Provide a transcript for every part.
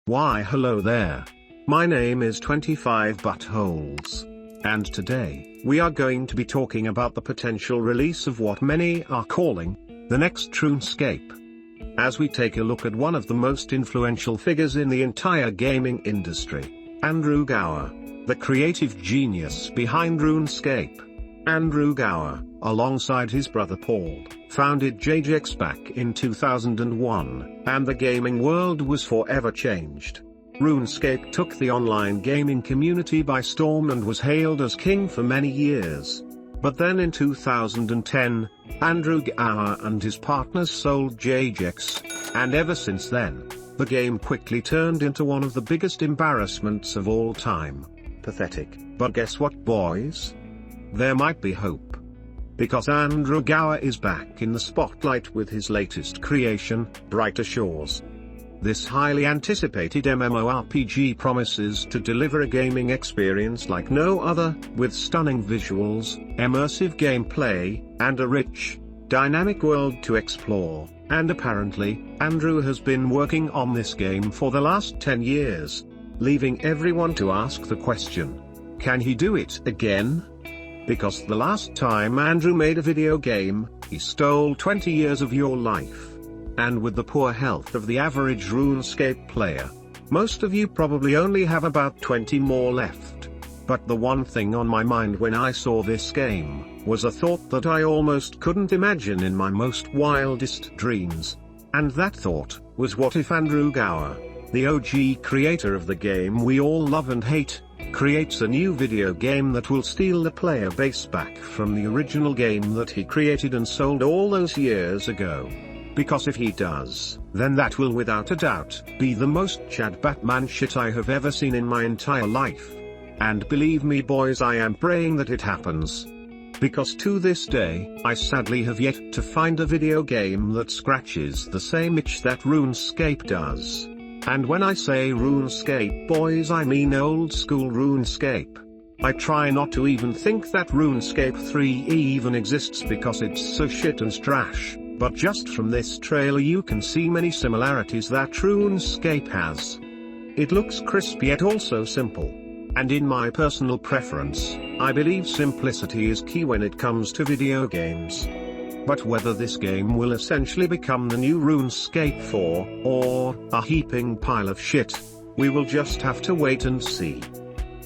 Why hello there. My name is 25 Buttholes. And today, we are going to be talking about the potential release of what many are calling the next RuneScape. As we take a look at one of the most influential figures in the entire gaming industry, Andrew Gower, the creative genius behind RuneScape. Andrew Gower, alongside his brother Paul, founded Jagex back in 2001, and the gaming world was forever changed. RuneScape took the online gaming community by storm and was hailed as king for many years. But then in 2010, Andrew Gower and his partners sold Jagex, and ever since then, the game quickly turned into one of the biggest embarrassments of all time. Pathetic. But guess what, boys? There might be hope. Because Andrew Gower is back in the spotlight with his latest creation, Brighter Shores. This highly anticipated MMORPG promises to deliver a gaming experience like no other, with stunning visuals, immersive gameplay, and a rich, dynamic world to explore. And apparently, Andrew has been working on this game for the last 10 years, leaving everyone to ask the question, can he do it again? Because the last time Andrew made a video game, he stole 20 years of your life. And with the poor health of the average RuneScape player, most of you probably only have about 20 more left. But the one thing on my mind when I saw this game, was a thought that I almost couldn't imagine in my most wildest dreams. And that thought, was what if Andrew Gower, the OG creator of the game we all love and hate, creates a new video game that will steal the player base back from the original game that he created and sold all those years ago. Because if he does, then that will without a doubt be the most Chad Batman shit I have ever seen in my entire life. And believe me boys, I am praying that it happens. Because to this day, I sadly have yet to find a video game that scratches the same itch that RuneScape does. And when I say RuneScape boys, I mean old school RuneScape. I try not to even think that RuneScape 3 even exists because it's so shit and trash. But just from this trailer you can see many similarities that RuneScape has. It looks crisp yet also simple. And in my personal preference, I believe simplicity is key when it comes to video games. But whether this game will essentially become the new RuneScape 4, or a heaping pile of shit, we will just have to wait and see.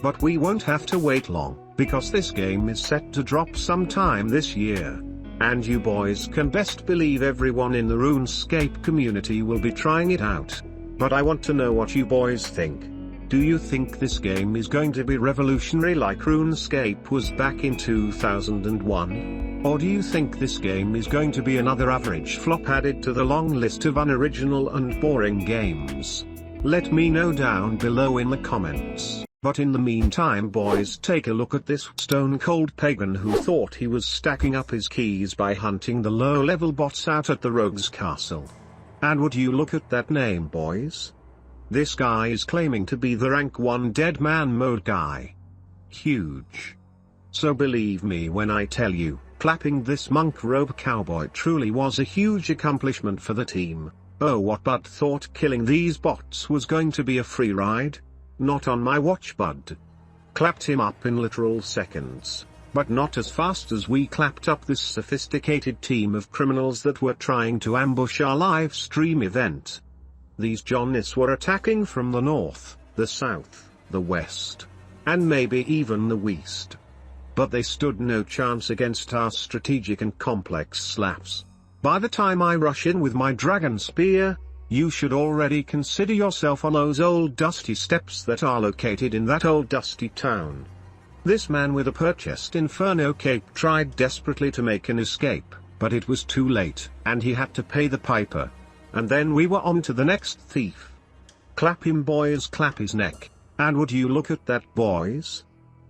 But we won't have to wait long, because this game is set to drop sometime this year. And you boys can best believe everyone in the RuneScape community will be trying it out. But I want to know what you boys think. Do you think this game is going to be revolutionary like RuneScape was back in 2001? Or do you think this game is going to be another average flop added to the long list of unoriginal and boring games? Let me know down below in the comments. But in the meantime boys, take a look at this stone cold pagan who thought he was stacking up his keys by hunting the low level bots out at the rogue's castle. And would you look at that name boys? This guy is claiming to be the rank 1 dead man mode guy. Huge. So believe me when I tell you, clapping this monk robe cowboy truly was a huge accomplishment for the team. Oh, what bud thought killing these bots was going to be a free ride? Not on my watch bud. Clapped him up in literal seconds, but not as fast as we clapped up this sophisticated team of criminals that were trying to ambush our live stream event. These Johnnies were attacking from the north, the south, the west, and maybe even the west. But they stood no chance against our strategic and complex slaps. By the time I rush in with my dragon spear, you should already consider yourself on those old dusty steps that are located in that old dusty town. This man with a purchased inferno cape tried desperately to make an escape, but it was too late, and he had to pay the piper. And then we were on to the next thief. Clap him boys, clap his neck. And would you look at that boys?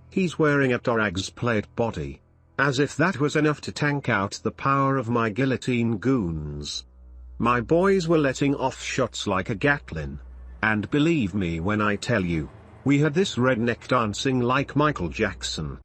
He's wearing a Torag's plate body. As if that was enough to tank out the power of my guillotine goons. My boys were letting off shots like a Gatlin. And believe me when I tell you, we had this redneck dancing like Michael Jackson.